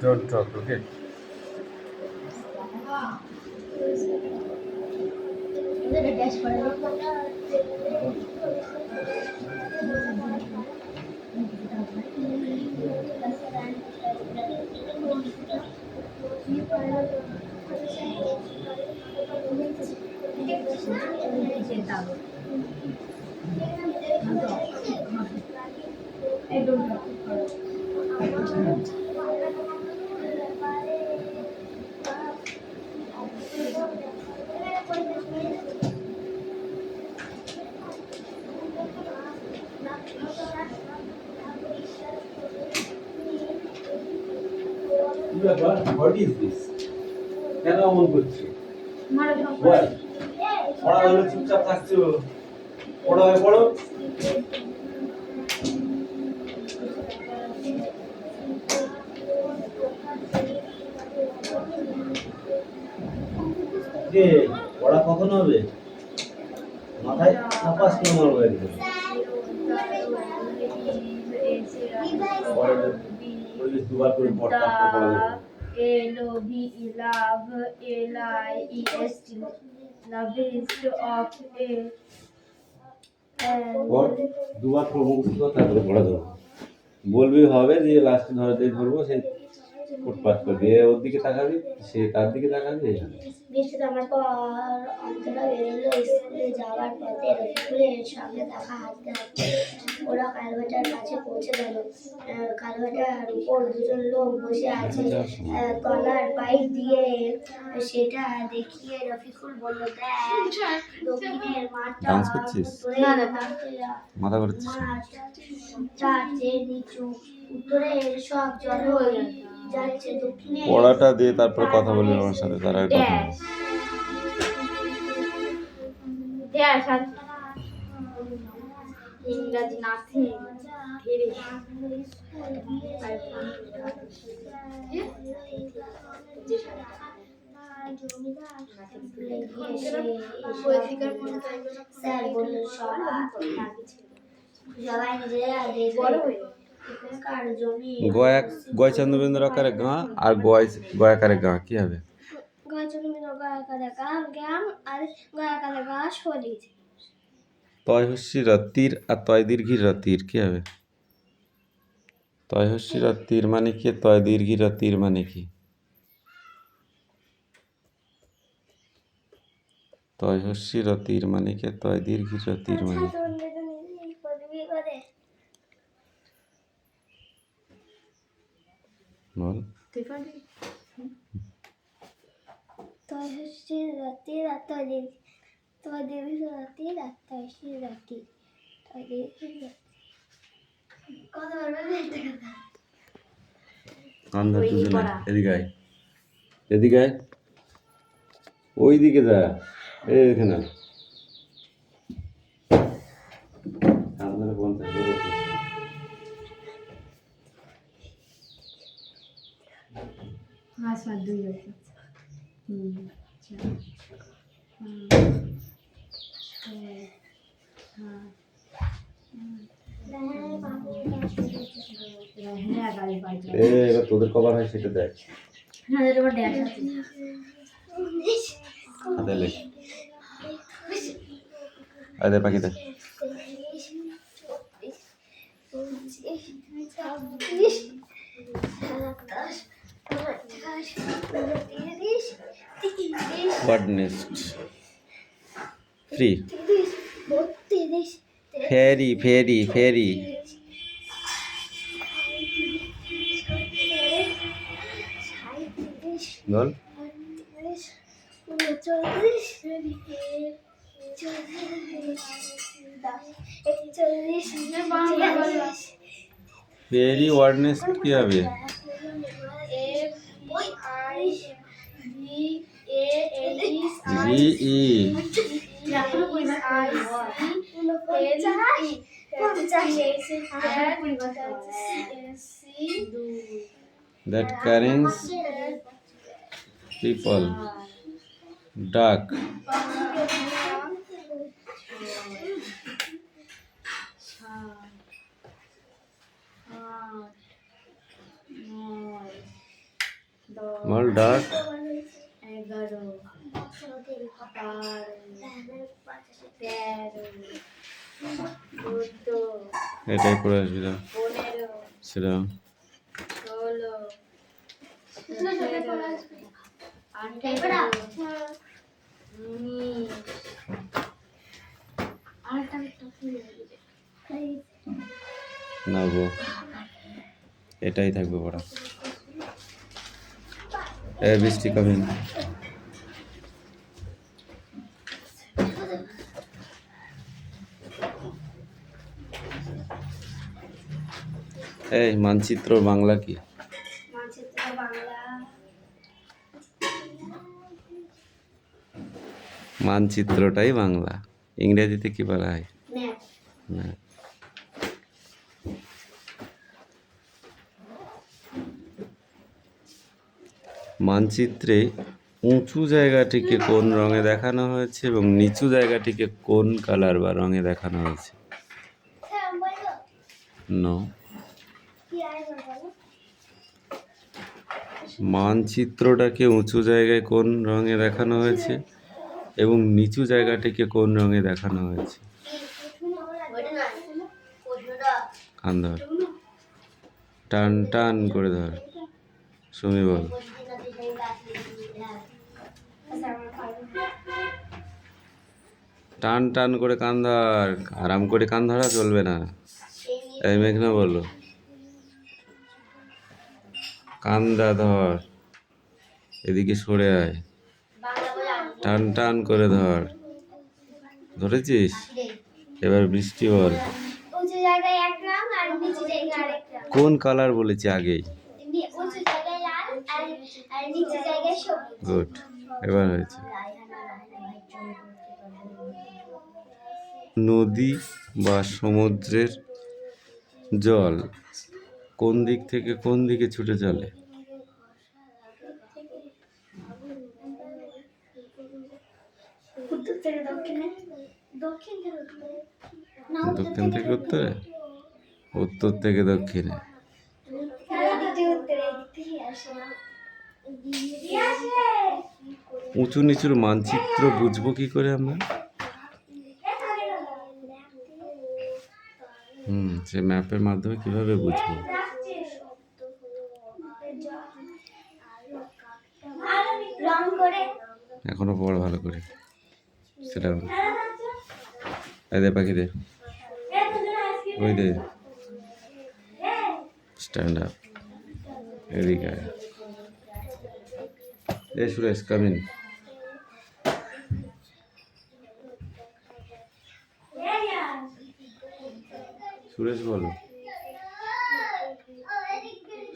Don't talk, okay? What is this? কেন এমন করছো? Why? পড়া হলে চুপচাপ থাকছো। পড়ো হয় পড়ো। কে পড়া কখন হবে? মাথায় চাপাস কেন মারবো একদম? দুবার করে পড়া দেবো। LOVE love LIEST lovest of a দুবার মুখস্থ তারপরে পড়া দেবো। বলবি হবে যে লাস্টে ধরবো সে ফুটপাত করবে, ওর দিকে তাকাবি সে তার দিকে তাকাবি। বৃষ্টি নামার পর অন্তরা বেরোলো। স্কুলে যাওয়ার পথে রফিকুলের সঙ্গে দেখা হাঁটতে হাঁটতে ওরা কালভার্টের কাছে পৌঁছে গেল। কালভার্টের উপর দুজন লোক বসে আছে, তলার পাইপ দিয়ে সেটা দেখিয়ে রফিকুল বলল, দেখ দক্ষিণের মাঠটা মাথা করছিস তার চেয়ে নিচু, উত্তরের সব জল যাচ্ছে দক্ষিণে। পড়াটা দিয়ে তারপর কথা বলবি আমার সাথে, তার আগে কথা বল। ইংরাজি নাথিং ভেরি স্যার বলল সবাই নিজেরা গয় চন্দ্রবিন্দুর আকারে গাঁ আর গয়াকারে গাঁ কি হবে? গয় চন্দ্রবিন্দু গয়াকারে গাঁ জ্ঞান আর গয়াকারে গাঁ শরীর। তয় হস্যি রতির আর তয় দীর্ঘি রতির কি হবে? তয় হস্যি রতির মানে কি? তয় দীর্ঘি রতির মানে কি? তয় হস্যি রতির মানে কি? তয় দীর্ঘি রতির মানে কি? বল। তয় হস্যি রতির আর তয় দীর্ঘি, তয় দীর্ঘি রতির আর তয় হস্যি রতির, তয় দীর্ঘি রতির। কথা বলবে একটা কথা। আন্ধার দুজনে এদিকে আয়, এদিকে আয়, ওই দিকে যা, এখানে এবার তোদের কভার হয় সেটা দেখ। হাতে লেখ, আয় পাখি দেখ। What next? Free. Fairy. বল। ফেরি ওয়ার্ড নেক্সট কি হবে? That carries people. Duck. ডাক 11 12 13 এটাই পড়ে আসবি না 14 সেটা 16 17 18 না গো, এটাই থাকবে পড়া। বৃষ্টি কামিং। এই মানচিত্র বাংলা কি? মানচিত্র বাংলা মানচিত্রটাই বাংলা, ইংরেজিতে কি বলা হয়? ম্যাপ। না। মানচিত্রে উঁচু জায়গাটিকে কোন রঙে দেখানো হয়েছে এবং নিচু জায়গাটিকে কোন কালার বা রঙে দেখানো হয়েছে? নো। মানচিত্রটাকে উঁচু জায়গায় কোন রঙে দেখানো হয়েছে এবং নিচু জায়গাটিকে কোন রঙে দেখানো হয়েছে? কান ধর, টান টান করে ধর, সুমি বল। টান টান করে কান ধর, আরাম করে কান ধরা চলবে না। এই মেঘনা বলো, কান্দা ধর, এদিকে সরে আয়, টান টান করে ধর। ধরেছিস? এবার বৃষ্টি বল, উঁচু জায়গায় এক রং আর নিচু জায়গায় আরেক রং। কোন কালার বলেছি আগেই? উঁচু জায়গায় লাল আর নিচু জায়গায় সবুজ। গুড, এবার হয়েছে। নদী বা সমুদ্রের জল কোন দিক থেকে কোন দিকে ছুটে চলে? উত্তর থেকে দক্ষিণে। দক্ষিণ থেকে উত্তরে। না, দক্ষিণ থেকে উত্তরে? উত্তর থেকে দক্ষিণে। উঁচু নিচুর মানচিত্র বুঝবো কি করে আমরা? সে ম্যাপের মাধ্যমে কিভাবে বুঝবো? রং করে। এখনো পড় ভালো করে, সেটা এই দে পাখি দে, ওই দে, স্ট্যান্ড আপ, এদিকে আয়। এই সুরেশ কামিন। সুরেশ বলো,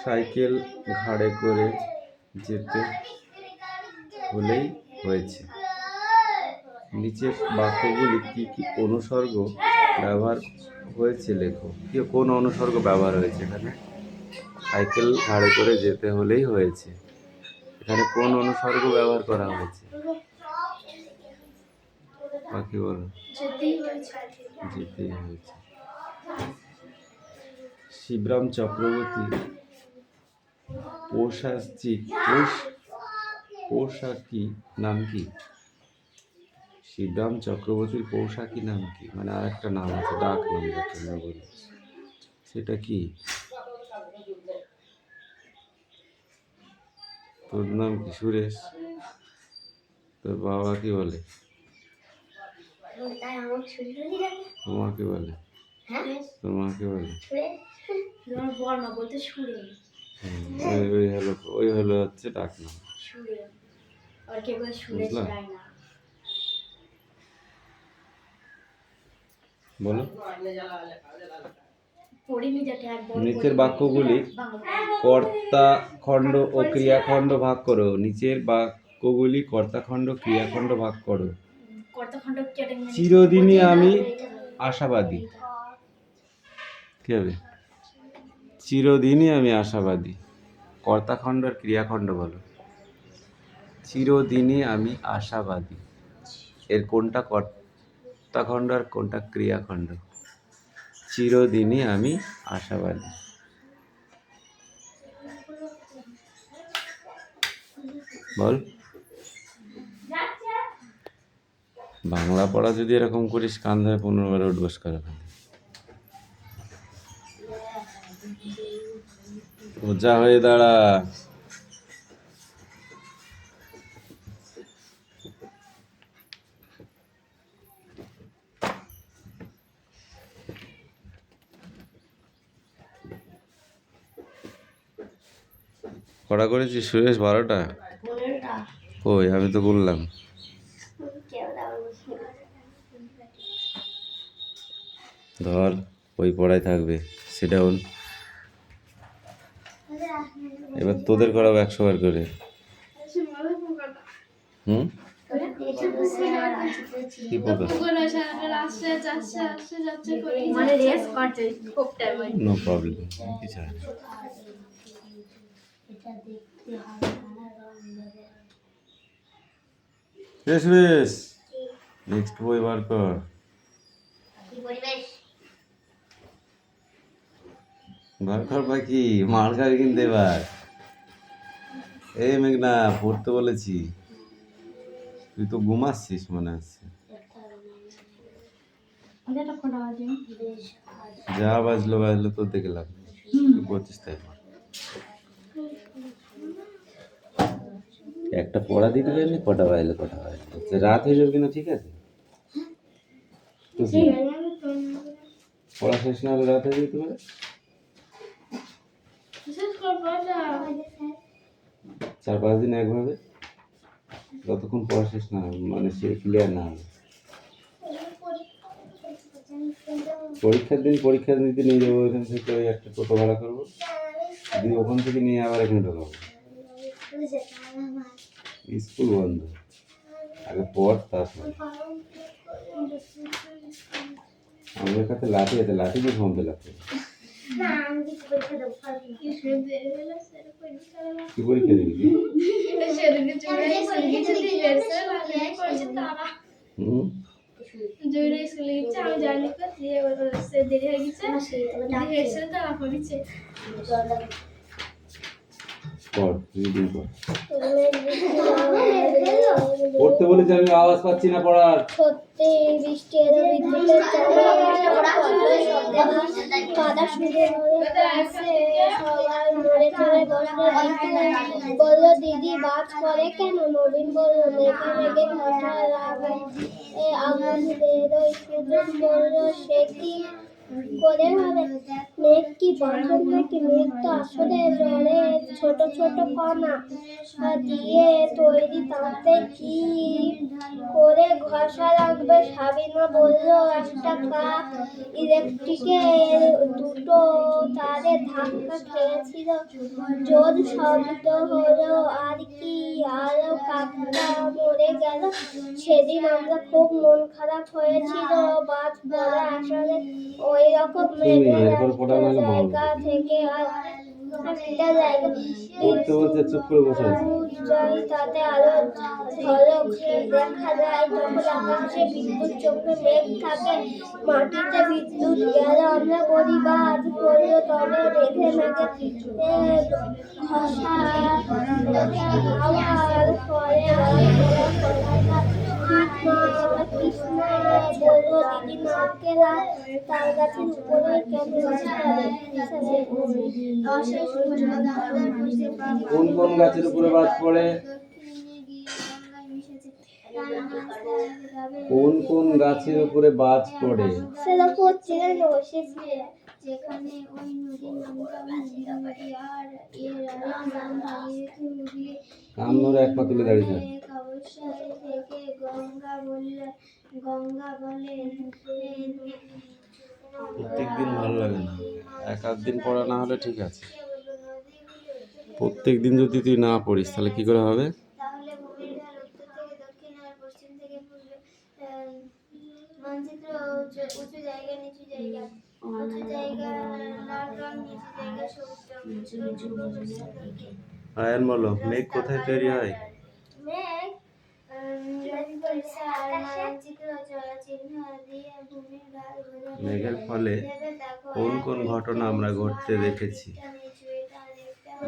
সাইকেল ঘাড়ে করে যেতে হলেই হয়েছে। নিচের বাক্যগুলি কি কি অনুসর্গ ব্যবহার হয়েছে লেখো। কি কোন অনুসর্গ ব্যবহার হয়েছে এখানে? সাইকেল ঘাড়ে করে যেতে হলেই হয়েছে, এখানে কোন অনুসর্গ ব্যবহার করা হয়েছে? বাকি বলো। যেতেই হয়েছে। শিবরাম চক্রবর্তী পোশাকি নাম কি? শিবরাম চক্রবর্তীর পোশাকি নাম কি? মানে আর একটা নাম আছে, ডাক নাম যাকে আমরা বলি, সেটা কি? তোর নাম কি সুরেশ? তোর বাবা কি বলে? তোমার কি বলে? তোমার কি বলে? ওই হলো হচ্ছে ডাক নাম। বুঝলা? বলো। নিচের বাক্যগুলি কর্তা খণ্ড ও ক্রিয়াখণ্ড ভাগ করো। নিচের বাক্যগুলি কর্তা খণ্ড ক্রিয়াখণ্ড ভাগ করো। চিরদিনই আমি আশাবাদী। কি হবে? চিরদিনই আমি আশাবাদী। কর্তা খণ্ড আর ক্রিয়াখণ্ড বলো। চিরদিনই আমি আশাবাদী, এর কোনটা কর্তা খণ্ড আর কোনটা ক্রিয়াখণ্ড? চিরদিনই আমি আশাবাদী। বল। বাংলা পড়া যদি এরকম করিস কান ধরে 15 বার উঠবস করে ফেলে। সোজা হয়ে দাঁড়া। কটা করেছিস সুরেশ? 12টা? 15টা। ওই আমি তো বললাম। ধর ওই পড়ায় থাকবে, সেটা ডাউন। এবার তোদের করাবো 100 বার করে। হুম, কি পোকা? মানে রেস করছে খুব টাইম। নো প্রবলেম, কিছু হয় না। এটা দেখতে হবে না রং দেবে। সুরেশ, নেক্সট বই বার কর। কি পরিবেশ? বার কর বাকি, মার খাবি কিন্তু এবার। এই মেঘনা, পড়তে বলেছি। তুই তো ঘুমাচ্ছিস মনে হচ্ছে। যা বাজলো বাজলো, তোর দেখে লাভ নেই। তুই পড়ছিস তাই কর। একটা পড়া দিতে পারলি, কটা বাজলো কটা বাজলো, রাত হয়ে যাবে কিনা, ঠিক আছে? তো কি? পড়া শেষ না হলে রাত হয়ে যেতে পারে। 4-5 দিন একভাবে, যতক্ষণ পড়া শেষ না হবে, মানে সে ক্লিয়ার না হবে। পরীক্ষার দিন পরীক্ষা নিতে নিয়ে যাবো, ওইখান থেকে ওই একটা টোটো ভাড়া করবো, দিয়ে ওখান থেকে নিয়ে আবার এখানে ঢোকাবো। স্কুল বন্ধ, আগে পড় তারপর। আমাদের কাছে লাঠি আছে, লাঠি দিয়ে ফর্ম ফিল আপ করবো। কি পরীক্ষা দিবি? হুম, আমি জানি দেরি হয়ে গেছে, তারা পড়েছে। পড়, রিডিং কর। পড়তে বলেছি আমি, আওয়াজ পাচ্ছি না পড়ার। সত্যি বৃষ্টি এলো, বিদ্যুতের কাদা শুরু হয়ে আসে, সবাই নড়ে চড়ে বসলো। ঋতু বলল, দিদি বাজ করে কেন? নবীন বলল, মেঘে মেঘে ভাষা লাগে আগুন বেরোয়। সুজন বলল, সে কি করে হবে? মেঘ কি পাথর নাকি? মেঘ তো আসলে জলের ছোট ছোট কণা দিয়ে তৈরি। তাতে কি করে ঘষা লাগবে? সাবিনা বলল, একটা কাক ইলেকট্রিকের দুটো তারে ধাক্কা খেয়েছিল, জোর শব্দ হলো আর কি, আর কাকটা মরে গেল। সেদিন আমরা খুব মন খারাপ হয়েছিল। বাজ পড়া আসলে ওই রকম, মেঘের একটা জায়গা থেকে আর একটা জায়গা চুপ করে বসে আছে। যাই, তাতে আলো ঝলক দেখা যায়। তখন আকাশে বিদ্যুৎ চোখে মেঘ থাকে, মাটিতে বিদ্যুৎ গেল। আমরা বলি বাজ পড়লো, তবে মেঘে মেঘে ঘষা আবার পরে কৃষ্ণা বলল, দিদি নারকেল তার গাছের উপরে কেন কোন কোন গাছের উপরে বাজ পড়ে? কোন কোন গাছের উপরে বাজ পড়ে? সেটা পড়ছে না, বসেছে। যেখানে ওই নদীর নামটা নদী আর এর নাম ভাগীরথী নদী। কামনোর এক পা তুলে দাঁড়িয়ে থাকে। অবশ্যই থেকে গঙ্গা বলে প্রত্যেকদিন ভালো লাগে না, এক আধ দিন পড়া না হলে ঠিক আছে। প্রত্যেক দিন যদি তুই না পড়িস তাহলে কি করে হবে? তাহলে ভূমির ঢাল উত্তর থেকে দক্ষিণ আর পশ্চিম থেকে পূর্বে। মানচিত্র উঁচু জায়গা নিচু জায়গা, উঁচু জায়গা লাল রং, নিচু জায়গা সবুজ রং। আয়ান বলো, মেঘ কোথায় তৈরি হয়? মেঘ মানচিত্র চিহ্ন দিয়ে ভূমির ঢাল বোঝা যায়। মেঘের ফলে কোন কোন ঘটনা আমরা ঘটতে দেখেছি?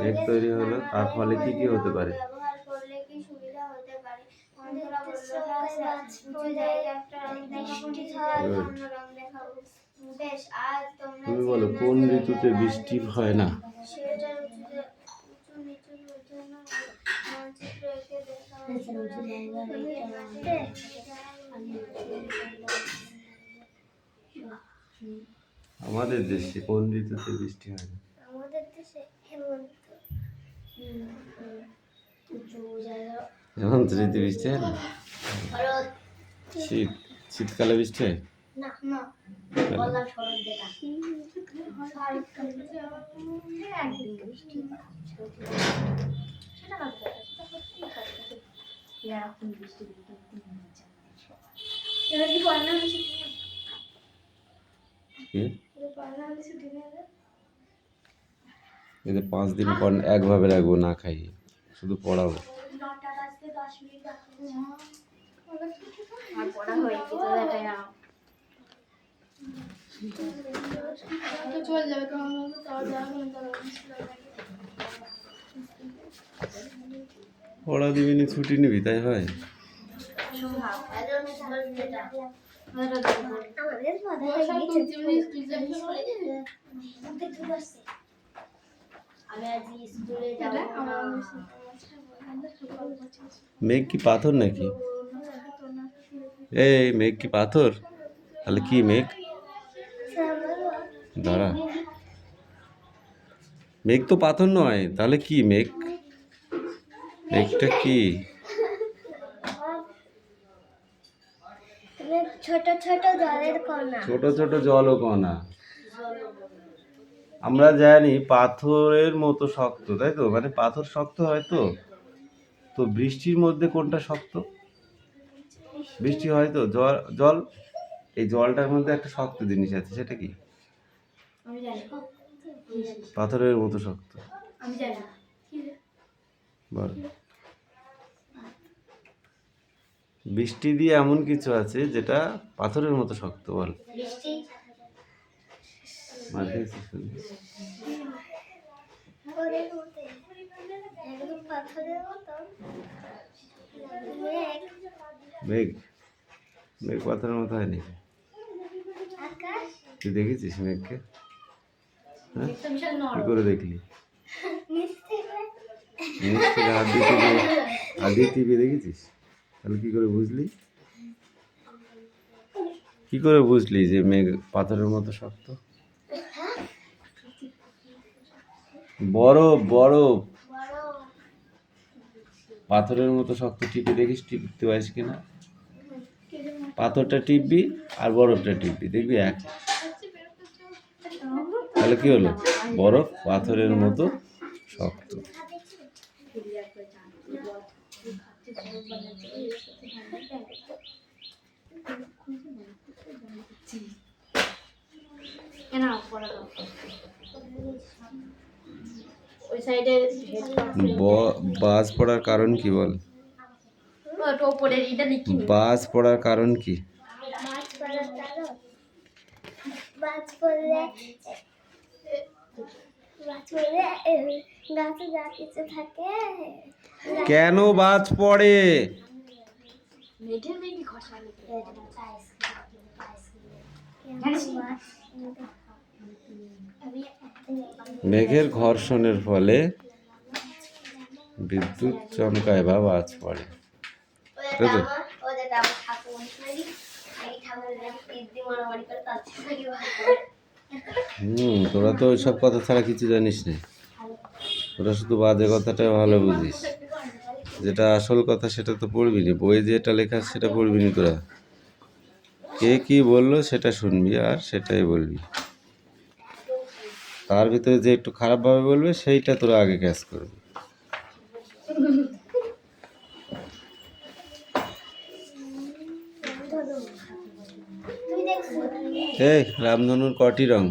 মেঘ তৈরি হলো, তার ফলে কি কি হতে পারে? ব্যবহার করলে কি উঁচু জায়গা একটা রং দেখাবো, নিচু জায়গা অন্য রং দেখাবো। বেশ, আর তোমরা তুমি বলো কোন ঋতুতে বৃষ্টি হয় না? সেটার উঁচু নিচু জন্য মানচিত্র এঁকে আমাদের দেশে কোন ঋতুতে বৃষ্টি হয় না? আমাদের দেশে হেমন্ত হেমন্ত ঋতু বৃষ্টি হয় না? শীতকালে বৃষ্টি হয়? না না বললাম শরৎ যেটা একদিন বৃষ্টি সেটা না এরকম বৃষ্টি এবার কি পড়ানো হলে ছুটি নেই? কি? পড়ানো হলে ছুটি নেই? এদের 5 দিন পর একভাবে রাখবো না খাইয়ে, শুধু পড়াবো। 9টা বাজতে 10 মিনিট বাকি আছে। আর পড়া হয়ে গেছে তো দেখাই না তো চল যাবে তো আমরা তো যাবো না পড়া দিবি নি ছুটি নিবি তাই হয়? আমি আজ স্কুলে যাব না মেঘ কি পাথর নাকি? এই মেঘ কি পাথর? তাহলে কি মেঘ? দাঁড়া, মেঘ তো পাথর নয়, তাহলে কি মেঘ? মেঘটা কি? ছোট ছোট জলের কণা। ছোট ছোট জলকণা। আমরা জানি পাথরের মতো শক্ত, তাই তো? মানে পাথর শক্ত হয় তো। তো বৃষ্টির মধ্যে কোনটা শক্ত? বৃষ্টি হয় তো জল জল এই জলটার মধ্যে একটা শক্ত জিনিস আছে, সেটা কি? আমি জানি পাথরের মতো শক্ত। আমি জানি বল। বৃষ্টি দিয়ে এমন কিছু আছে যেটা পাথরের মতো শক্ত, বল। বৃষ্টি একদম পাথরের মতো মেঘ মেঘ পাথরের মতো হয়নি। আকাশ তুই দেখেছিস মেঘকে? হ্যাঁ, একটা বিশাল কি নরম করে দেখলি? নিচ থেকে নিচ থেকে হাত দিয়ে টিপে দেখেছিস? তাহলে কি করে বুঝলি? কি করে বুঝলি যে মেঘ পাথরের মতো শক্ত? বরফ বরফ বড় পাথরের মতো শক্ত, টিপে দেখিস, টিপতে পারিস কিনা? পাথরটা টিপবি আর বরফটা টিপবি, দেখবি এক। তাহলে কি হলো? বরফ পাথরের মতো শক্ত। কেন পড়া দাও ওই সাইডে বাজ পড়ার কারণ কি বল? ওটা উপরে এটা লিখি বাজ পড়ার কারণ কি? মাছ পড়ার কারণ মাছ পড়লে গাছে যা কিছু থাকে। কেন বাজ পড়ে? মেঘের মেঘি খসা মেঘের ঘর্ষণের ফলে বিদ্যুৎ চমকায় বা বাজ পড়ে, তাই তো? তোরা তো ওইসব কথা ছাড়া কিছু জানিস না। তোরা শুধু বাজে কথাটাই ভালো বুঝিস, যেটা আসল কথা সেটা তো পড়বি না। বইয়ে যেটা লেখা সেটা পড়বি না তোরা। কে কি বললো সেটা শুনবি আর সেটাই বলবি। তার ভিতরে যে একটু খারাপভাবে বলবে সেইটা তোরা আগে ক্যাচ করবি। এই রামধনুর কটি রং?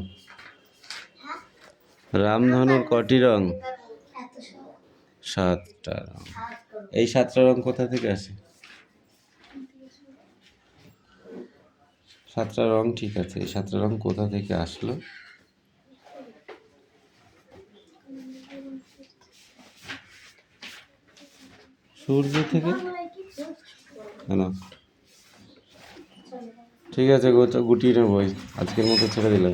রামধনুর কটি রং? 7টা রং। এই 7টা রং কোথা থেকে আসে? 7টা রং ঠিক আছে, এই 7টা রং কোথা থেকে আসলো? সূর্য থেকে। কেন? ঠিক আছে গুটিয়ে নেবো, আজকের মতো ছেড়ে দিলাম।